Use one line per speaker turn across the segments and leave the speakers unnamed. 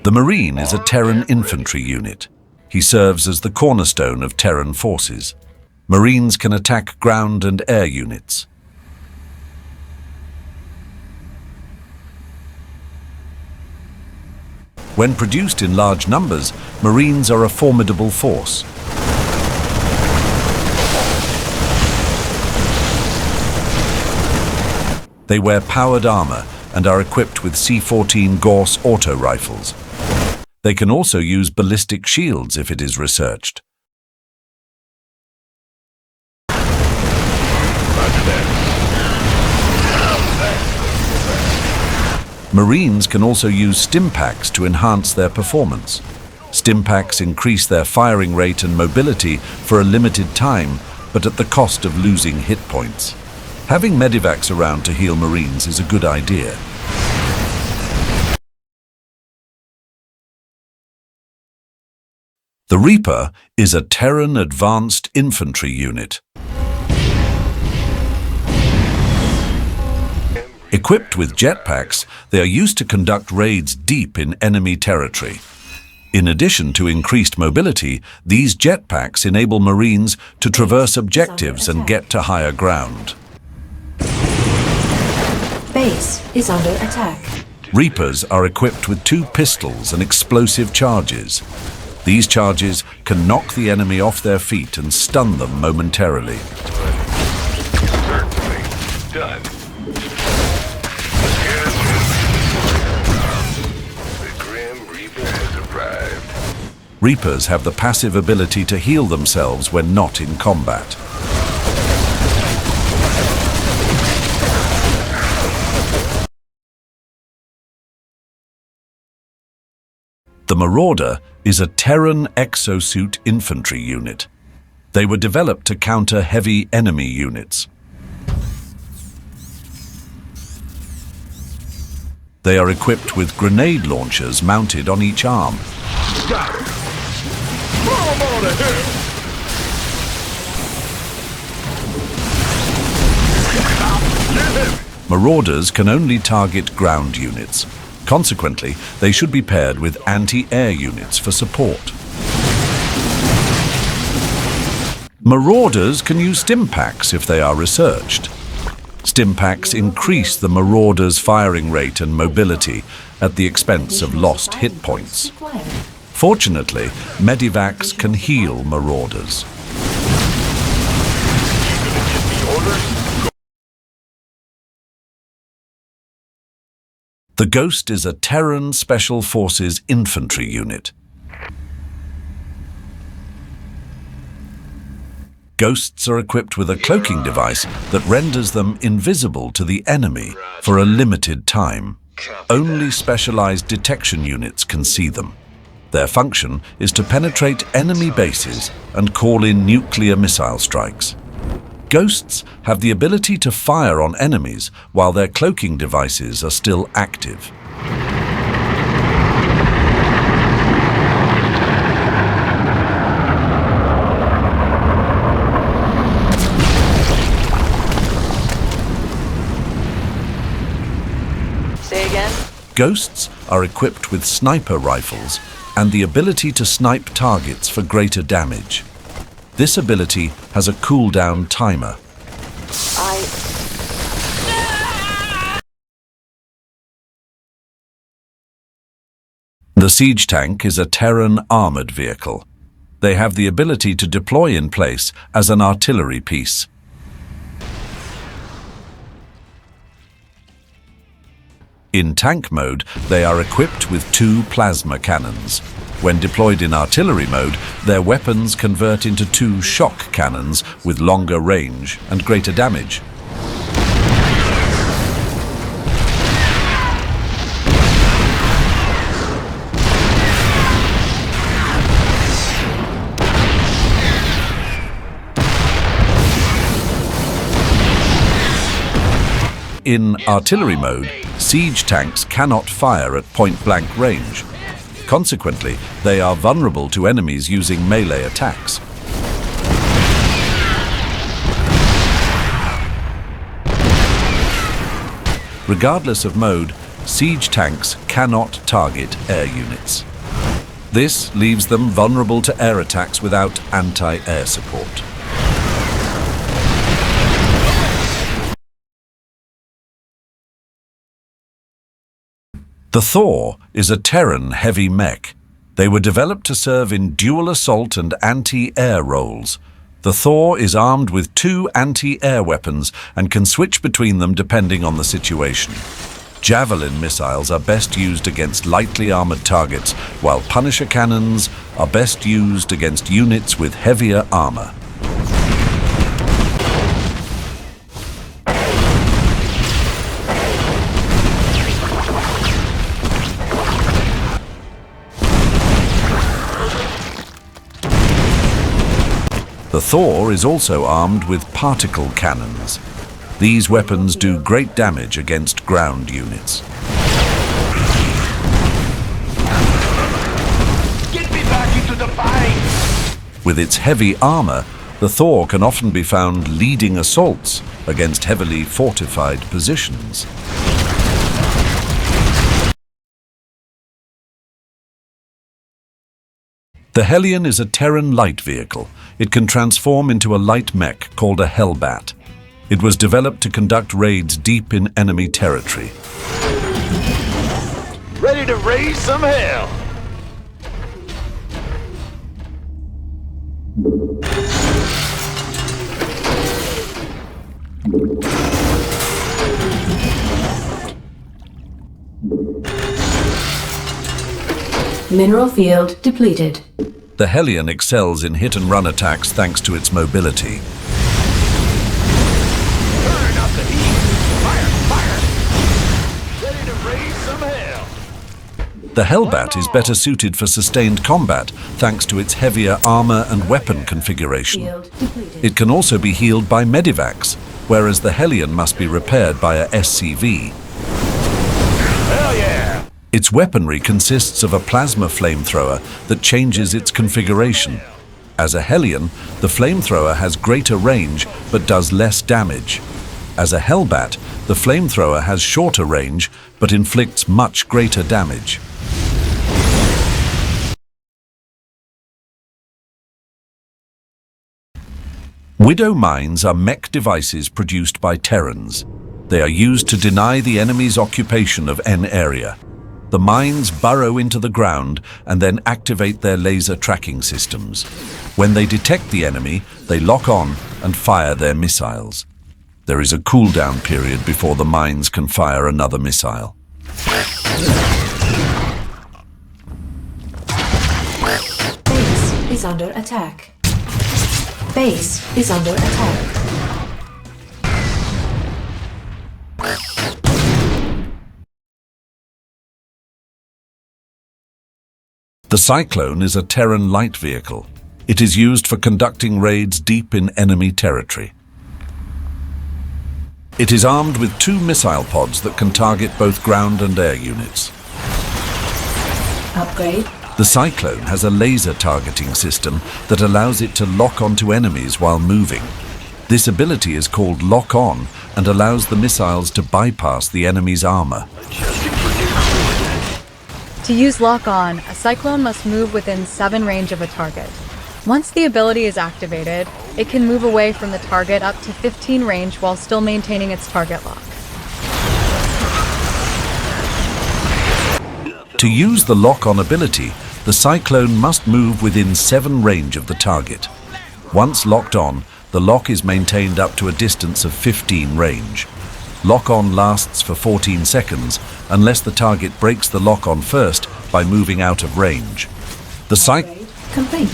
The Marine is a Terran infantry unit. He serves as the cornerstone of Terran forces. Marines can attack ground and air units. When produced in large numbers, Marines are a formidable force. They wear powered armor and are equipped with C-14 Gauss auto rifles. They can also use ballistic shields if it is researched. Marines can also use stim packs to enhance their performance. Stim packs increase their firing rate and mobility for a limited time, but at the cost of losing hit points. Having Medevacs around to heal Marines is a good idea. The Reaper is a Terran advanced infantry unit. Equipped with jetpacks, they are used to conduct raids deep in enemy territory. In addition to increased mobility, these jetpacks enable Marines to traverse objectives and get to higher ground.
Base is under attack.
Reapers are equipped with 2 pistols and explosive charges. These charges can knock the enemy off their feet and stun them momentarily.
Certainly. Done. The Grim Reaper has arrived.
Reapers have the passive ability to heal themselves when not in combat. The Marauder is a Terran exosuit infantry unit. They were developed to counter heavy enemy units. They are equipped with grenade launchers mounted on each arm.
Got it. Throw 'em on ahead. Get him.
Marauders can only target ground units. Consequently, they should be paired with anti-air units for support. Marauders can use stim packs if they are researched. Stim packs increase the Marauder's firing rate and mobility at the expense of lost hit points. Fortunately, Medevacs can heal Marauders. The Ghost is a Terran Special Forces infantry unit. Ghosts are equipped with a cloaking device that renders them invisible to the enemy for a limited time. Only specialized detection units can see them. Their function is to penetrate enemy bases and call in nuclear missile strikes. Ghosts have the ability to fire on enemies while their cloaking devices are still active.
Say again?
Ghosts are equipped with sniper rifles and the ability to snipe targets for greater damage. This ability has a cooldown timer. The siege tank is a Terran armored vehicle. They have the ability to deploy in place as an artillery piece. In tank mode, they are equipped with 2 plasma cannons. When deployed in artillery mode, their weapons convert into 2 shock cannons with longer range and greater damage. In artillery mode, siege tanks cannot fire at point-blank range. Consequently, they are vulnerable to enemies using melee attacks. Regardless of mode, siege tanks cannot target air units. This leaves them vulnerable to air attacks without anti-air support. The Thor is a Terran heavy mech. They were developed to serve in dual assault and anti-air roles. The Thor is armed with 2 anti-air weapons and can switch between them depending on the situation. Javelin missiles are best used against lightly armored targets, while Punisher cannons are best used against units with heavier armor. The Thor is also armed with particle cannons. These weapons do great damage against ground units.
Get me back into the fight!
With its heavy armor, the Thor can often be found leading assaults against heavily fortified positions. The Helen is a Terran light vehicle. It can transform into a light mech called a Hellbat. It was developed to conduct raids deep in enemy territory.
Ready to raise some hell!
Mineral field depleted.
The Helen excels in hit-and-run attacks thanks to its mobility.
Turn up the heat! Fire! Fire! Ready to raise some hell!
The Hellbat is better suited for sustained combat thanks to its heavier armor and weapon configuration.
Field depleted.
It can also be healed by Medevacs, whereas the Helen must be repaired by a SCV.
Hell yeah!
Its weaponry consists of a plasma flamethrower that changes its configuration. As a Helen, the flamethrower has greater range but does less damage. As a Hellbat, the flamethrower has shorter range but inflicts much greater damage. Widow mines are mech devices produced by Terrans. They are used to deny the enemy's occupation of N area. The mines burrow into the ground and then activate their laser tracking systems. When they detect the enemy, they lock on and fire their missiles. There is a cooldown period before the mines can fire another missile.
Base is under attack. Base is under attack.
The Cyclone is a Terran light vehicle. It is used for conducting raids deep in enemy territory. It is armed with 2 missile pods that can target both ground and air units.
Upgrade.
The Cyclone has a laser targeting system that allows it to lock onto enemies while moving. This ability is called Lock On and allows the missiles to bypass the enemy's armor.
To use Lock On, a Cyclone must move within 7 range of a target. Once the ability is activated, it can move away from the target up to 15 range while still maintaining its target lock.
To use the Lock On ability, the Cyclone must move within 7 range of the target. Once locked on, the lock is maintained up to a distance of 15 range. Lock-on lasts for 14 seconds unless the target breaks the lock-on first by moving out of range. The
Upgrade complete.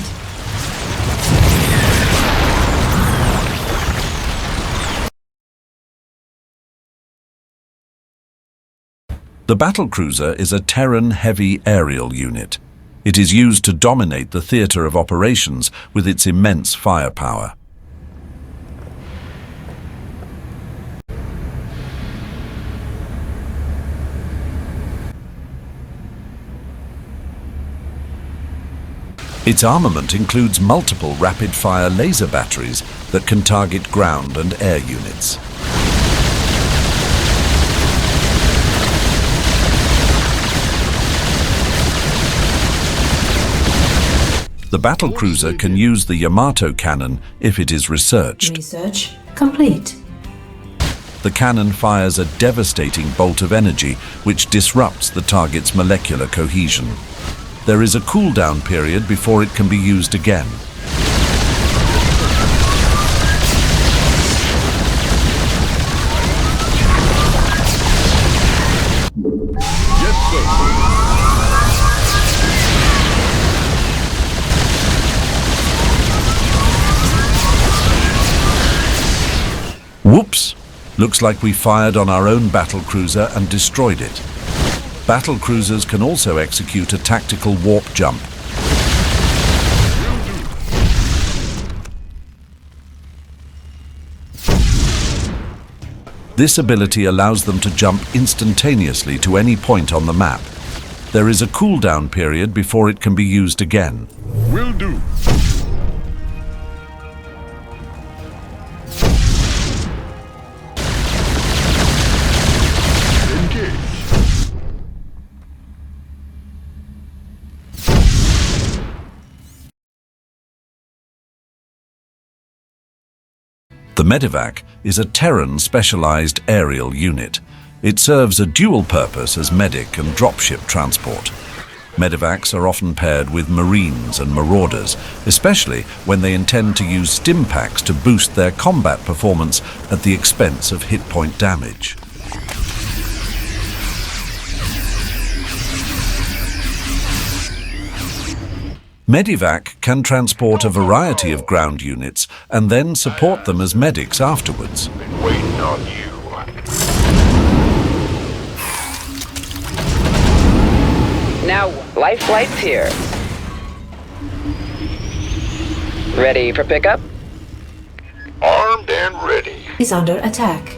The battlecruiser is a Terran heavy aerial unit. It is used to dominate the theater of operations with its immense firepower. Its armament includes multiple rapid-fire laser batteries that can target ground and air units. The battlecruiser can use the Yamato cannon if it is researched.
Research complete.
The cannon fires a devastating bolt of energy which disrupts the target's molecular cohesion. There is a cooldown period before it can be used again.
Yes, sir.
Whoops! Looks like we fired on our own battlecruiser and destroyed it. Battlecruisers can also execute a tactical warp jump. This ability allows them to jump instantaneously to any point on the map. There is a cooldown period before it can be used again.
Will do.
The Medevac is a Terran specialized aerial unit. It serves a dual purpose as medic and dropship transport. Medevacs are often paired with Marines and Marauders, especially when they intend to use stim packs to boost their combat performance at the expense of hit point damage. Medevac can transport a variety of ground units and then support them as medics afterwards.
Been waiting on you.
Now, life flight's here. Ready for pickup?
Armed and ready.
Is under attack.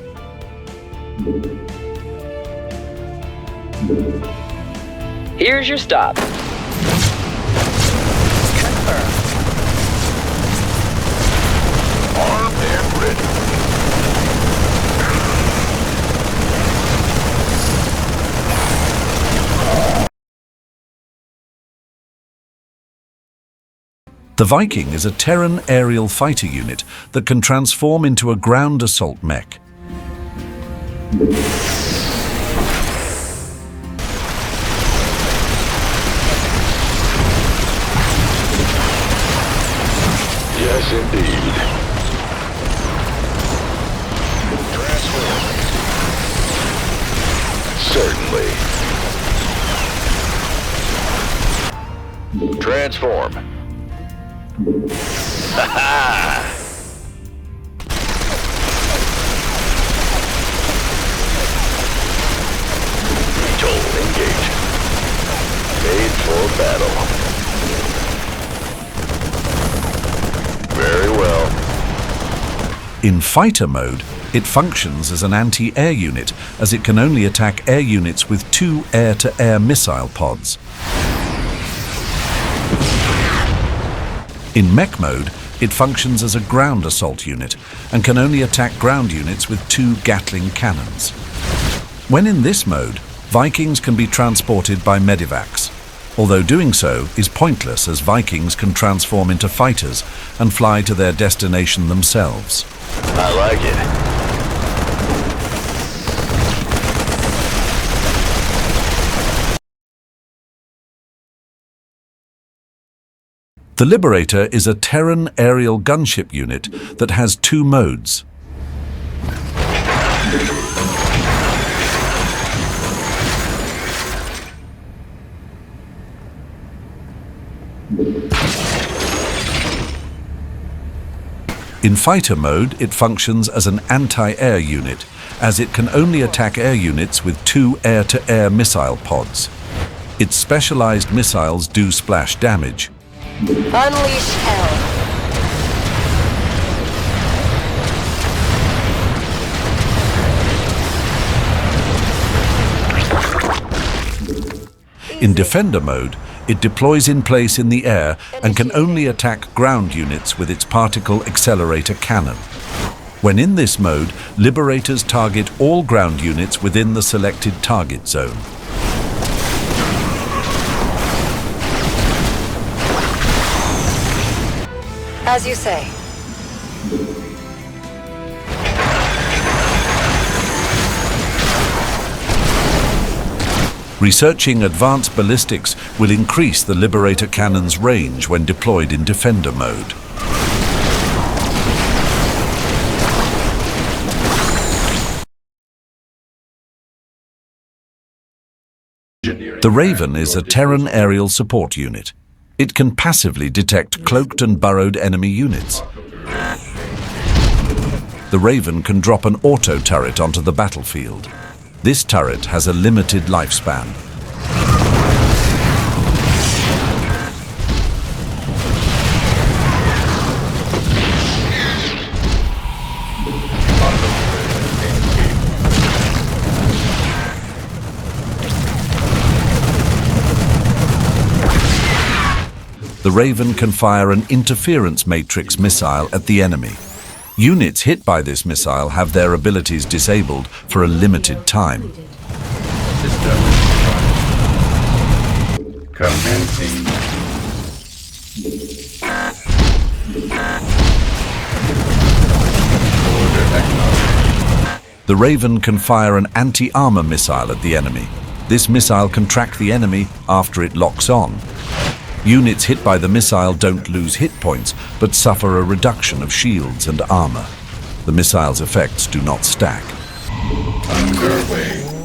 Here's your stop.
Armed and ready.
The Viking is a Terran aerial fighter unit that can transform into a ground assault mech.
Yes, indeed. Transform. Certainly. Transform. Total engage. Made for battle. Very well.
In fighter mode, it functions as an anti-air unit, as it can only attack air units with 2 air-to-air missile pods. In mech mode, it functions as a ground assault unit and can only attack ground units with 2 Gatling cannons. When in this mode, Vikings can be transported by Medevacs, although doing so is pointless as Vikings can transform into fighters and fly to their destination themselves.
I like it.
The Liberator is a Terran aerial gunship unit that has 2 modes. In fighter mode, it functions as an anti-air unit, as it can only attack air units with 2 air-to-air missile pods. Its specialized missiles do splash damage.
Unleash hell.
In Defender mode, it deploys in place in the air and can only attack ground units with its particle accelerator cannon. When in this mode, Liberators target all ground units within the selected target zone.
As you say.
Researching advanced ballistics will increase the Liberator cannon's range when deployed in defender mode. The Raven is a Terran aerial support unit. It can passively detect cloaked and burrowed enemy units. The Raven can drop an auto turret onto the battlefield. This turret has a limited lifespan. The Raven can fire an interference matrix missile at the enemy. Units hit by this missile have their abilities disabled for a limited time.
Commencing.
The Raven can fire an anti-armor missile at the enemy. This missile can track the enemy after it locks on. Units hit by the missile don't lose hit points, but suffer a reduction of shields and armor. The missile's effects do not stack.
Underway.